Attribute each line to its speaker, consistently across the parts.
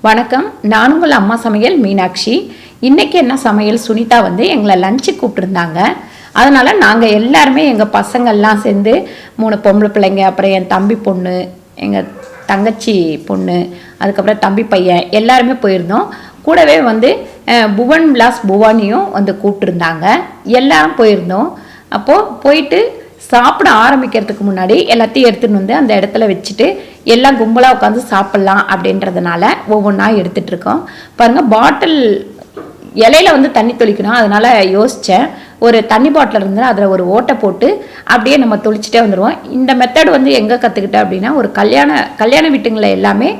Speaker 1: வணக்கம், நான் உங்கள் அம்மா சமையல் மீனாட்சி. இன்னைக்கு என்ன சமையல் சுனிதா வந்து எங்களை லஞ்சு கூப்பிட்டுருந்தாங்க. அதனால் நாங்கள் எல்லாருமே எங்கள் பசங்கள்லாம் சேர்ந்து 3 பொம்பளை பிள்ளைங்க, அப்புறம் என் தம்பி பொண்ணு, எங்கள் தங்கச்சி பொண்ணு, அதுக்கப்புறம் தம்பி பையன் எல்லாருமே போயிருந்தோம். கூடவே வந்து புவன் விலாஸ் புவானியும் வந்து கூப்பிட்டுருந்தாங்க. எல்லாரும் போயிருந்தோம். அப்போது போயிட்டு சாப்பிட ஆரம்பிக்கிறதுக்கு முன்னாடி எல்லாத்தையும் எடுத்துகிட்டு வந்து அந்த இடத்துல வச்சுட்டு எல்லாம் கும்பலாக உட்காந்து சாப்பிட்லாம் அப்படின்றதுனால ஒவ்வொன்றா எடுத்துகிட்டு இருக்கோம். பாருங்கள், பாட்டில் இலையில வந்து தண்ணி தொளிக்கணும். அதனால் யோசித்தேன், ஒரு தண்ணி பாட்டில் இருந்து அதில் ஒரு ஓட்டை போட்டு அப்படியே நம்ம தொளிச்சிட்டே வந்துடுவோம். இந்த மெத்தட் வந்து எங்கே கற்றுக்கிட்டேன் அப்படின்னா, ஒரு கல்யாண வீட்டுங்களை எல்லாமே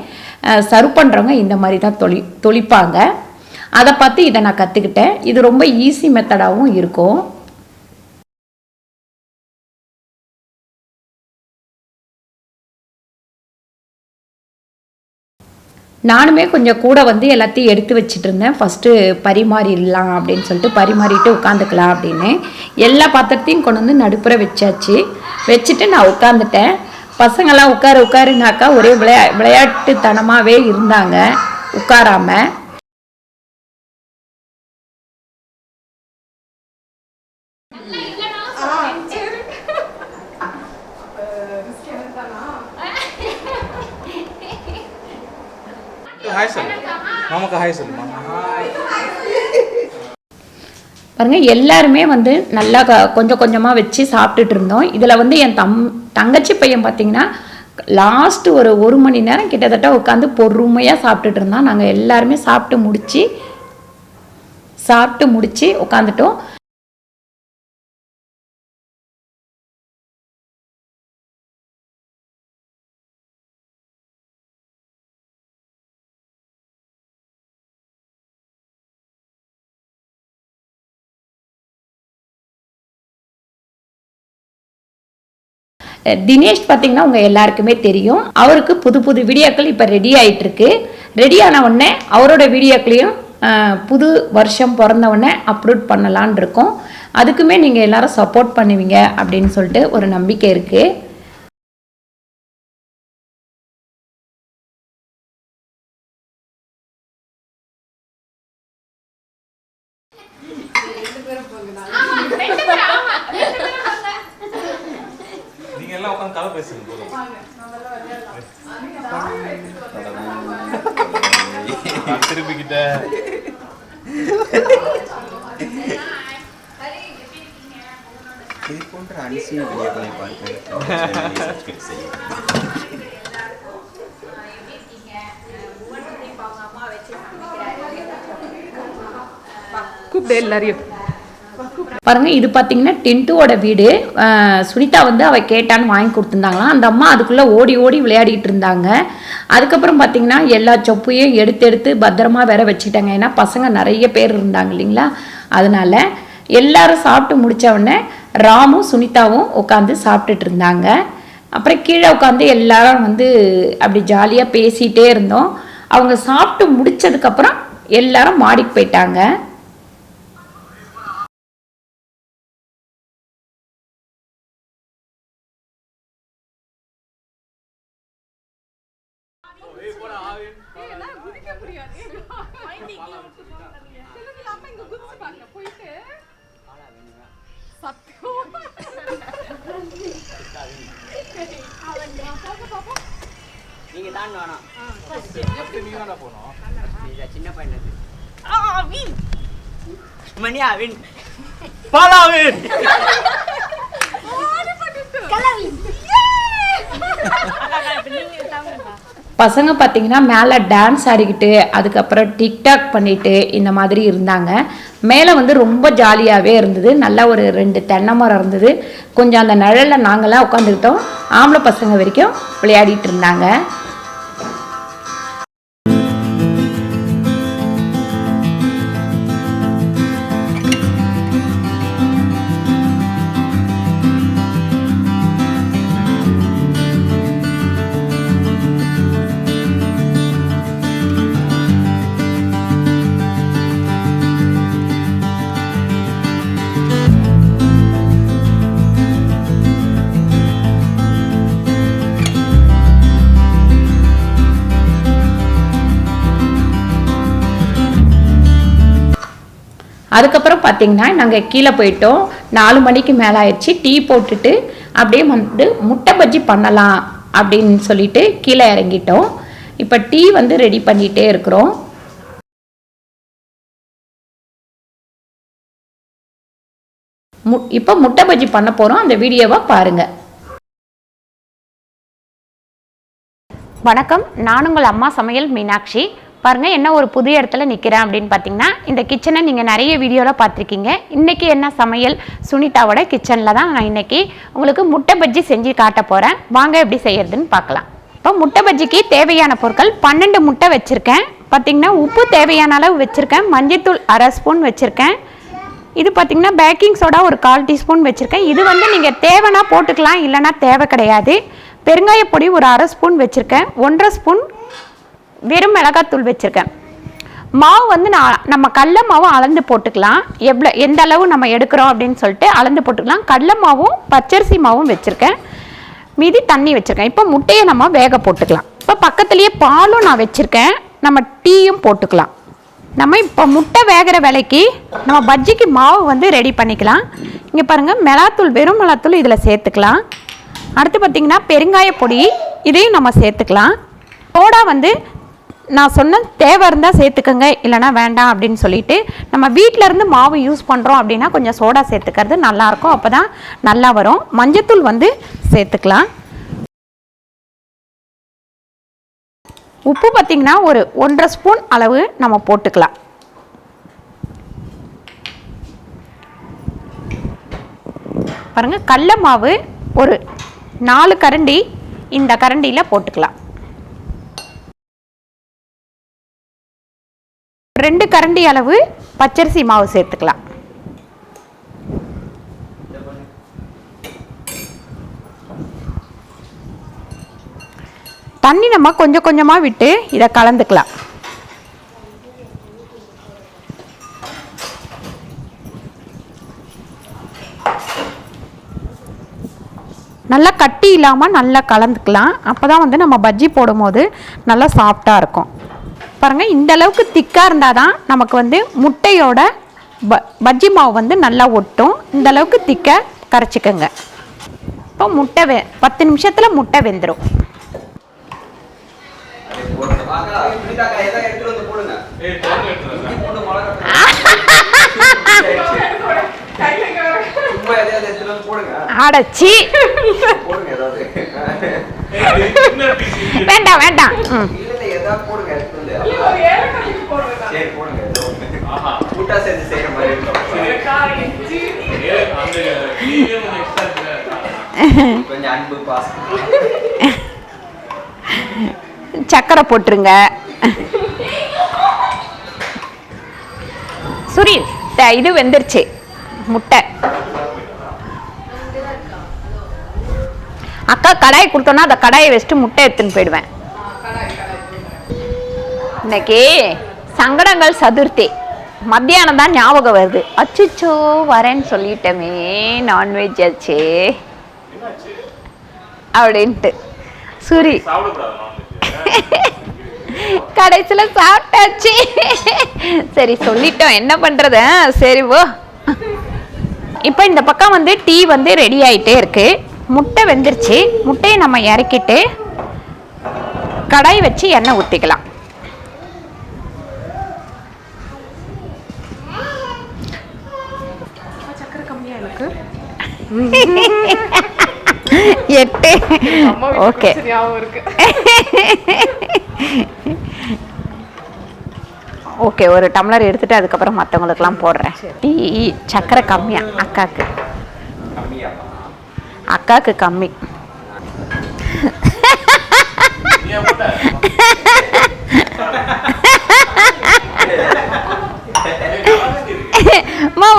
Speaker 1: சர்வ் பண்ணுறவங்க இந்த மாதிரி தான் தொளிப்பாங்க. அதை பார்த்து இதை நான் கற்றுக்கிட்டேன். இது ரொம்ப ஈஸி மெத்தடாகவும் இருக்கும். நானுமே கொஞ்சம் கூட வந்து எல்லாத்தையும் எடுத்து வச்சுட்டு இருந்தேன். ஃபஸ்ட்டு பரிமாறிடலாம் அப்படின்னு சொல்லிட்டு பரிமாறிட்டு உட்காந்துக்கலாம் அப்படின்னு எல்லா பாத்திரத்தையும் கொண்டு வந்து நடுப்புற வச்சுட்டு நான் உட்காந்துட்டேன். பசங்கள்லாம் உட்காருனாக்கா ஒரே விளையாட்டுத்தனமாகவே இருந்தாங்க உட்காராம. பாருங்க, எல்லாருமே வந்து நல்லா கொஞ்சம் கொஞ்சமாக வச்சு சாப்பிட்டுட்டு இருந்தோம். இதில் வந்து என் தங்கச்சி பையன் பார்த்தீங்கன்னா லாஸ்ட் ஒரு மணி நேரம் கிட்டத்தட்ட உட்காந்து பொறுமையாக சாப்பிட்டுட்டு இருந்தான். நாங்கள் எல்லாருமே சாப்பிட்டு முடிச்சு உட்காந்துட்டோம். தினேஷ் பார்த்தீங்கன்னா உங்கள் எல்லாருக்குமே தெரியும். அவருக்கு புது வீடியோக்கள் இப்போ ரெடி ஆகிட்டு இருக்கு. ரெடி ஆன உடனே அவரோட வீடியோக்களையும் புது வருஷம் பிறந்த உடனே அப்லோட் பண்ணலான் இருக்கோம். அதுக்குமே நீங்கள் எல்லாரும் சப்போர்ட் பண்ணுவீங்க அப்படின்னு சொல்லிட்டு ஒரு நம்பிக்கை இருக்குது.
Speaker 2: திருப்பிக்கிட்ட இது போன்ற அனிசிய வீடியோக்களை பார்க்க
Speaker 1: கூப்பிட்டு எல்லாரையும் பாருங்க. இது பார்த்தீங்கன்னா டென்ட்டுவோட வீடு. சுனிதா வந்து அவள் கேட்டான்னு வாங்கி கொடுத்துருந்தாங்களாம். அந்த அம்மா அதுக்குள்ளே ஓடி விளையாடிட்டு இருந்தாங்க. அதுக்கப்புறம் பார்த்தீங்கன்னா எல்லா சொப்பையும் எடுத்து பத்திரமா வேற வச்சுக்கிட்டாங்க. ஏன்னா பசங்க நிறைய பேர் இருந்தாங்க இல்லைங்களா. அதனால எல்லாரும் சாப்பிட்டு முடித்த உடனே ராமும் சுனிதாவும் உட்காந்து சாப்பிட்டுட்டு இருந்தாங்க. அப்புறம் கீழே உட்காந்து எல்லாரும் வந்து அப்படி ஜாலியாக பேசிகிட்டே இருந்தோம். அவங்க சாப்பிட்டு முடித்ததுக்கப்புறம் எல்லாரும் மாடிக்கு போயிட்டாங்க.
Speaker 3: நீங்க தான் வேணாம். சின்ன பையன் மணியாவின் பாலாவின்
Speaker 1: பசங்க பார்த்தீங்கன்னா மேலே டான்ஸ் ஆடிக்கிட்டு அதுக்கப்புறம் டிக்டாக் பண்ணிட்டு இந்த மாதிரி இருந்தாங்க. மேலே வந்து ரொம்ப ஜாலியாகவே இருந்தது. நல்லா ஒரு 2 தென்னை மரம் இருந்தது. கொஞ்சம் அந்த நிழலில் நாங்களாம் உட்காந்துக்கிட்டோம். ஆம்பளை பசங்க வரைக்கும் விளையாடிட்டு இருந்தாங்க. அதுக்கப்புறம் பார்த்திங்கன்னா நாங்கள் கீழே போயிட்டோம். 4 மணிக்கு மேலே ஆயிடுச்சு. டீ போட்டுட்டு அப்படியே வந்து முட்டை பஜ்ஜி பண்ணலாம் அப்படின்னு சொல்லிட்டு கீழே இறங்கிட்டோம். இப்போ டீ வந்து ரெடி பண்ணிகிட்டே இருக்கிறோம். இப்போ முட்டை பஜ்ஜி பண்ண போகிறோம். அந்த வீடியோவை பாருங்கள். வணக்கம், நான் உங்கள் அம்மா சமையல் மீனாட்சி. பாருங்கள், என்ன ஒரு புது இடத்துல நிற்கிறேன் அப்படின்னு பார்த்தீங்கன்னா, இந்த கிச்சனை நீங்கள் நிறைய வீடியோவில் பார்த்துருக்கீங்க. இன்றைக்கி என்ன சமையல் சுனிதாவோட கிச்சனில் தான் நான் இன்றைக்கி உங்களுக்கு முட்டை பஜ்ஜி செஞ்சு காட்ட போகிறேன். வாங்க எப்படி செய்யறதுன்னு பார்க்கலாம். இப்போ முட்டை பஜ்ஜிக்கு தேவையான பொருட்கள் 12 முட்டை வச்சுருக்கேன். பார்த்திங்கன்னா உப்பு தேவையான அளவு வச்சுருக்கேன். மஞ்சள்தூள் 1/2 ஸ்பூன் வச்சுருக்கேன். இது பார்த்திங்கன்னா பேக்கிங் சோடா ஒரு 1/4 டீஸ்பூன் வச்சுருக்கேன். இது வந்து நீங்கள் தேவைன்னா போட்டுக்கலாம், இல்லைனா தேவை கிடையாது. பெருங்காயப்பொடி ஒரு 1/2 ஸ்பூன் வச்சுருக்கேன். 1/2 ஸ்பூன் வெறும் மிளகாத்தூள் வச்சுருக்கேன். மாவு வந்து நம்ம கடல மாவு அளந்து போட்டுக்கலாம். எந்த அளவு நம்ம எடுக்கிறோம் அப்படின்னு சொல்லிட்டு அளந்து போட்டுக்கலாம். கடல மாவும் பச்சரிசி மாவும் வச்சுருக்கேன். மீதி தண்ணி வச்சுருக்கேன். இப்போ முட்டையை நம்ம வேக போட்டுக்கலாம். இப்போ பக்கத்துலேயே பாலும் நான் வச்சுருக்கேன். நம்ம டீயும் போட்டுக்கலாம். நம்ம இப்போ முட்டை வேகிற வேலைக்கு நம்ம பஜ்ஜிக்கு மாவு வந்து ரெடி பண்ணிக்கலாம். இங்கே பாருங்கள், மிளகாத்தூள் வெறும் மிளகாத்தூள் இதில் சேர்த்துக்கலாம். அடுத்து பார்த்திங்கன்னா பெருங்காய பொடி, இதையும் நம்ம சேர்த்துக்கலாம். சோடா வந்து நான் சொன்ன தேவை இருந்தால் சேர்த்துக்கோங்க, இல்லைனா வேண்டாம் அப்படின்னு சொல்லிட்டு நம்ம வீட்டிலேருந்து மாவு யூஸ் பண்ணுறோம் அப்படின்னா கொஞ்சம் சோடா சேர்த்துக்கிறது நல்லாயிருக்கும். அப்போ தான் நல்லா வரும். மஞ்சத்தூள் வந்து சேர்த்துக்கலாம். உப்பு பார்த்திங்கன்னா ஒரு 1/2 ஸ்பூன் அளவு நம்ம போட்டுக்கலாம். பாருங்கள், கடல மாவு ஒரு 4 கரண்டி இந்த கரண்டியில் போட்டுக்கலாம். 2 கரண்டி அளவு பச்சரிசி மாவு சேர்த்துக்கலாம். தண்ணி நம்ம கொஞ்சம் கொஞ்சமாக விட்டு இதை கலந்துக்கலாம். நல்லா கட்டி இல்லாமல் நல்லா கலந்துக்கலாம். அப்போ தான் வந்து நம்ம பஜ்ஜி போடும்போது நல்லா சாஃப்டாக இருக்கும். பாருங்கள், இந்த அளவுக்கு திக்காக இருந்தால் தான் நமக்கு வந்து முட்டையோட பஜ்ஜி மாவு வந்து நல்லா ஒட்டும். இந்த அளவுக்கு திக்காக கரைச்சிக்கோங்க. இப்போ முட்டை 10 நிமிஷத்தில் முட்டை வெந்துடும். அடச்சி வேண்டாம் வேண்டாம். சக்கரை போட்டுருங்க. சுரி, இது வெந்துருச்சு முட்டை. அக்கா கடாய் கொடுத்தோன்னா அந்த கடாயை வச்சுட்டு முட்டை எடுத்துன்னு போயிடுவேன். இன்னைக்கு சங்கடங்கள் சதுர்த்தி. மத்தியானம் தான் ஞாபகம் வருது. அச்சுச்சோ வரேன்னு சொல்லிட்டோமே, நான்வெஜ் ஆச்சு அப்படின்ட்டு. சூரி கடைசியில் சாப்பிட்டாச்சு. சரி சொல்லிட்டோம், என்ன பண்ணுறது. சரி போ. இப்போ இந்த பக்கம் வந்து டீ வந்து ரெடி ஆகிட்டே இருக்கு. முட்டை வெந்துருச்சு. முட்டையை நம்ம இறக்கிட்டு கடாய் வச்சு எண்ணெய் ஊற்றிக்கலாம். சக்கரை கம்மியாக இருக்கு. 8. Okay, okay. ஒரு டம்ளர் எடுத்துட்டு அதுக்கப்புறம் மற்றவங்களுக்குலாம் போடுறேன். டீ சக்கரை கம்மியா அக்காக்கு கம்மி.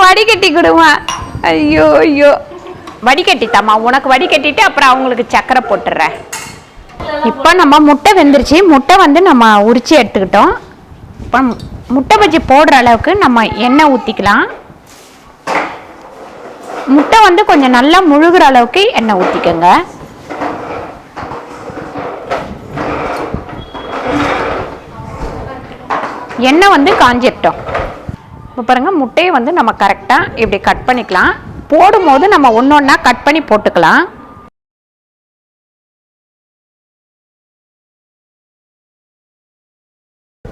Speaker 1: வடிகட்டி கொடுமா. ஐயோ ஐயோ, வடிகட்டித்தாம்மா. உனக்கு வடிகட்டிட்டு அப்புறம் அவங்களுக்கு சக்கரை போட்டுடுறேன். இப்போ நம்ம முட்டை வெந்துருச்சு. முட்டை வந்து நம்ம உரிச்சு எடுத்துக்கிட்டோம். இப்போ முட்டை பஜ்ஜி போடுற அளவுக்கு நம்ம எண்ணெய் ஊற்றிக்கலாம். முட்டை வந்து கொஞ்சம் நல்லா முழுகிற அளவுக்கு எண்ணெய் ஊற்றிக்கோங்க. எண்ணெய் வந்து காஞ்சிட்டோம். இப்போ பாருங்கள் முட்டையை வந்து நம்ம கரெக்டாக இப்படி கட் பண்ணிக்கலாம். போடும்போது நம்ம ஒன்று ஒன்றா கட் பண்ணி போட்டுக்கலாம்.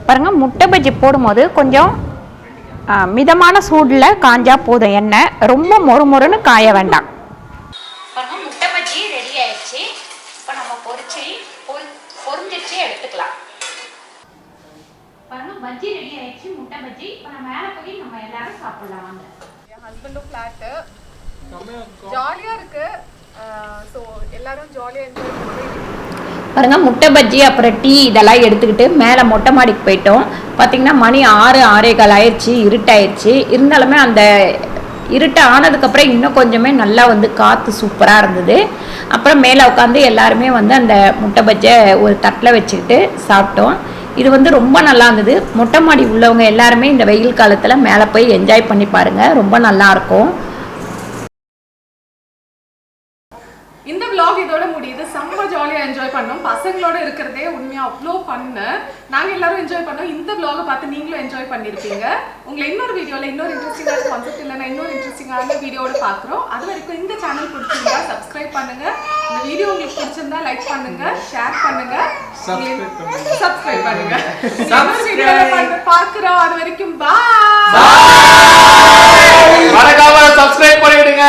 Speaker 1: பாருங்கள் முட்டை பஜ்ஜி போடும்போது கொஞ்சம் மிதமான சூடில் காஞ்சா போதும், எண்ணெய் ரொம்ப மொறுமொறுன்னு காய வேண்டாம். பாருங்கள் முட்டை பஜ்ஜி ரெடி ஆயிடுச்சு. இப்போ நம்ம பொரிஞ்சிச்சு எடுத்துக்கலாம். பாருங்க பஜ்ஜி ரெடி ஆயிடுச்சு, முட்டை பஜ்ஜி. இப்போ நம்ம மேலே போய் நம்ம எல்லாரும் சாப்பிடலாம் வாங்க.
Speaker 4: என் ஹஸ்பண்டும் ஃப்ளாட்டு ஜாலியாக இருக்கு. ஸோ எல்லாரும் ஜாலியாக என்ஜாய் பண்ணுறோம்.
Speaker 1: பாருங்க முட்டை பஜ்ஜி அப்புறம் டீ இதெல்லாம் எடுத்துக்கிட்டு மேலே மொட்டை மாடிக்கு போயிட்டோம். பார்த்தீங்கன்னா மணி 6-6:15 ஆயிடுச்சு, இருட்டாயிடுச்சு. இருந்தாலுமே அந்த இருட்டு ஆனதுக்கப்புறம் இன்னும் கொஞ்சமே நல்லா வந்து காற்று சூப்பராக இருந்தது. அப்புறம் மேலே உட்காந்து எல்லாருமே வந்து அந்த முட்டை பஜ்ஜை ஒரு தட்டில் வச்சுக்கிட்டு சாப்பிட்டோம். இது வந்து ரொம்ப நல்லா இருந்தது. மொட்டை மாடி உள்ளவங்க எல்லாருமே இந்த வெயில் காலத்தில் மேலே போய் என்ஜாய் பண்ணி பாருங்கள், ரொம்ப நல்லாயிருக்கும்.
Speaker 4: இந்த vlog இதோட முடியுது. செம்ம ஜாலியாக என்ஜாய் பண்ணோம். பசங்களோட இருக்கிறதே உண்மையாக அவ்வளோ பண்ணு. நாங்கள் எல்லாரும் என்ஜாய் பண்ணோம். இந்த vlog-ஐ பார்த்து நீங்களும் என்ஜாய் பண்ணியிருப்பீங்க. உங்களை இன்னொரு வீடியோவில் இன்னொரு இன்ட்ரெஸ்டிங்கான கான்செப்ட் இல்லைன்னா இன்னொரு இன்ட்ரெஸ்டிங்கான வீடியோட பார்க்குறோம். அது வரைக்கும் இந்த சேனல் பிடிச்சிருந்தா சப்ஸ்கிரைப் பண்ணுங்க. இந்த வீடியோ உங்களுக்கு பிடிச்சிருந்தா லைக் பண்ணுங்க, ஷேர் பண்ணுங்க, சப்ஸ்கிரைப் பண்ணுங்க. பார்க்குறோம். அது வரைக்கும் பாய்.
Speaker 2: மறக்காம சப்ஸ்கிரைப் பண்ணிடுங்க.